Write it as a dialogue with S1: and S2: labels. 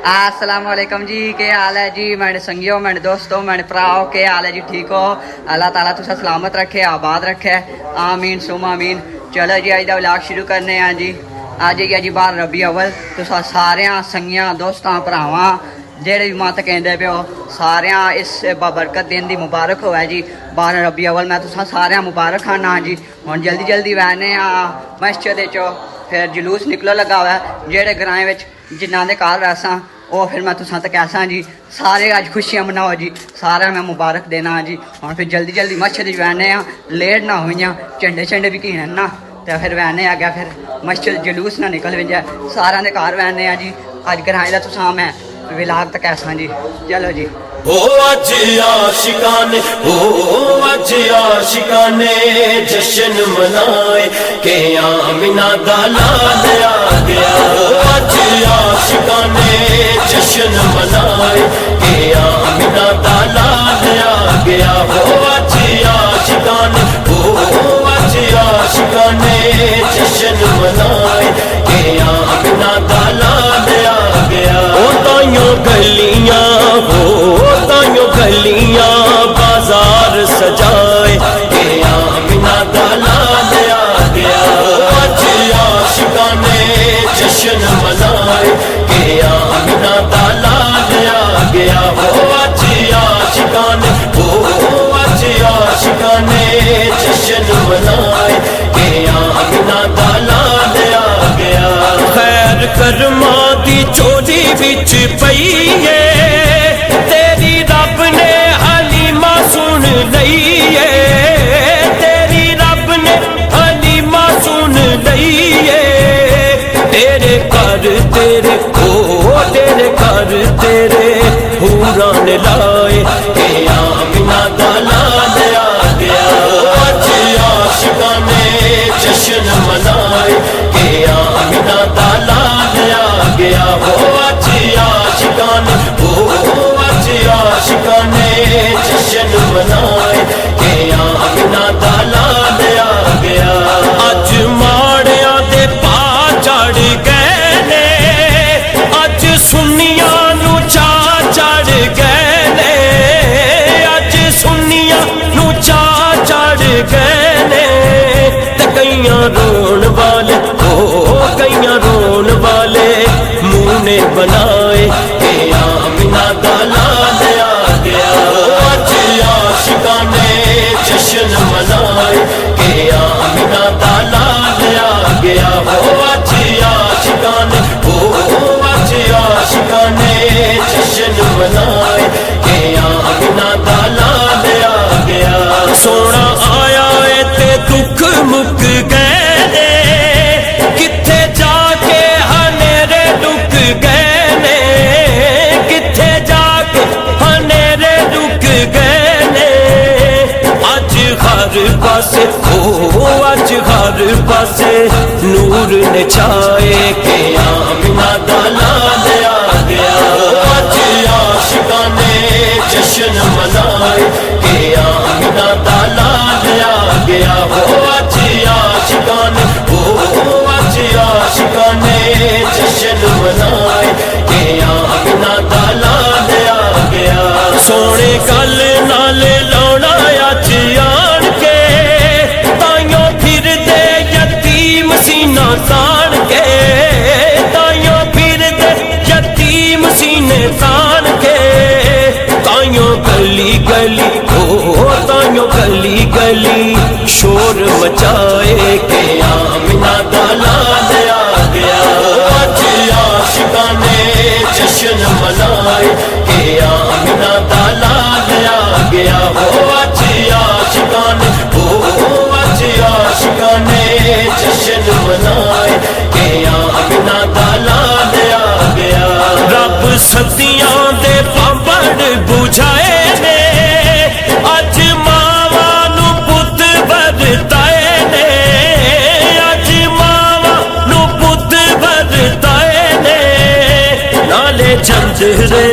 S1: अस्सलामुअलैकुम जी, के हाल है जी मेरे संगियों, मेरे दोस्तों, मेरे भराओ, के हाल है जी? ठीक हो? अल्लाह ताला तुसा सलामत रखे, आबाद रखे, आमीन सुम आमीन। चलो जी अज दा व्लॉग शुरू करने हैं जी। अज है जी 12 रबी अव्वल। तुसा सारियां संगियां दोस्तां भरावां जेह्ड़े भी मत कहंदे पे हो सारियां इस बाबरकत दिन दी मुबारक होवे जी। 12 रबी अव्वल मैं तुसा सारियां मुबारक खाना जी। हुण जल्दी जल्दी वैने मस्जिद चो फिर जुलूस निकलो लगा हुआ है जेह्ड़े ग्राएं विच जिन्हां दे घर रैसां वो फिर मैं तुसां तक ऐसा जी। सारे अज खुशियां मनाओ जी, सारा मैं मुबारक देना जी। हुण फिर जल्दी जल्दी मस्जिद वैने लेट ना होइयां, झंडे झंडे भी घीन ना तो फिर वैने आ गया फिर मस्जिद जुलूस ना निकल जाए सारे दे घर वैने जी। अज ग्राएं दा तुसां मैं विलाग तक ऐसा जी। चलो जी
S2: ओ अज आशिकाने, ओ अज आशिकाने जश्न मनाए के आमिना दा लाल आ गया। ओ अज आशिकाने जश्न मनाए के आमिना दा लाल आ गया। ओ अज आशिकाने, ओ अज आशिकाने जश्न मनाए के आमिना दा लाल आ गया। ओ ताइयों गलियां गलियां बाजार सजाए के आमिना दा लाल आ गया। अज आशिकाने जश्न मनाए के आमिना दा लाल आ गया। अज आशिकाने, अज आशिकाने जश्न मनाए के आमिना दा लाल आ गया। खैर कर्मा दी चोरी विच पई है तेरे पूरा लाए के आमिना दा लाल आ गया। अज आशिकाने जश्न मनाए के आमिना दा लाल आ गया। अज आशिकाने, अज आशिकाने जश्न मनाए के आमिना दा लाल आ गया। अज माड़िया दे पा चढ़ गए ने, अज सुनिया रोन वाले, ओ कईयां रोन वाले मुंह ने बनाए के आमिना दा लाल आ गया। अज आशिकाने जश्न मनाए के आमिना दा लाल आ गया। अज आशिकाने, अज आशिकाने जश्न मनाए के आमिना दा लाल आ गया। सोना आया है ते दुख मुक गए, पासे ओ अज हर पासे नूर ने छाए के आमिना दा लाल आ गया। अज आशिकाने जश्न मनाए के आमिना दा लाल आ गया। अज आशिकाने, अज आशिकाने जश्न मनाए के आमिना दा लाल आ गया। सोने गल नाल लाउणा अज तान के ताइयों फिर दे यतीम सीने तान के ताइयों गली गली, ओ ताइयों गली गली शोर मचाए के आमिना दा लाल आ गया। अज आशिकाने जश्न मनाए के आमिना दा लाल आ गया। अज आशिकाने, अज आशिकाने जश्न मनाए के आमिना दा लाल आ गया। रब सदियां दे पाबड़ बुझाए ने, अज मावां नूं पुत वरताए ने, अज मावां नूं पुत वरताए ने। नाले झंझरे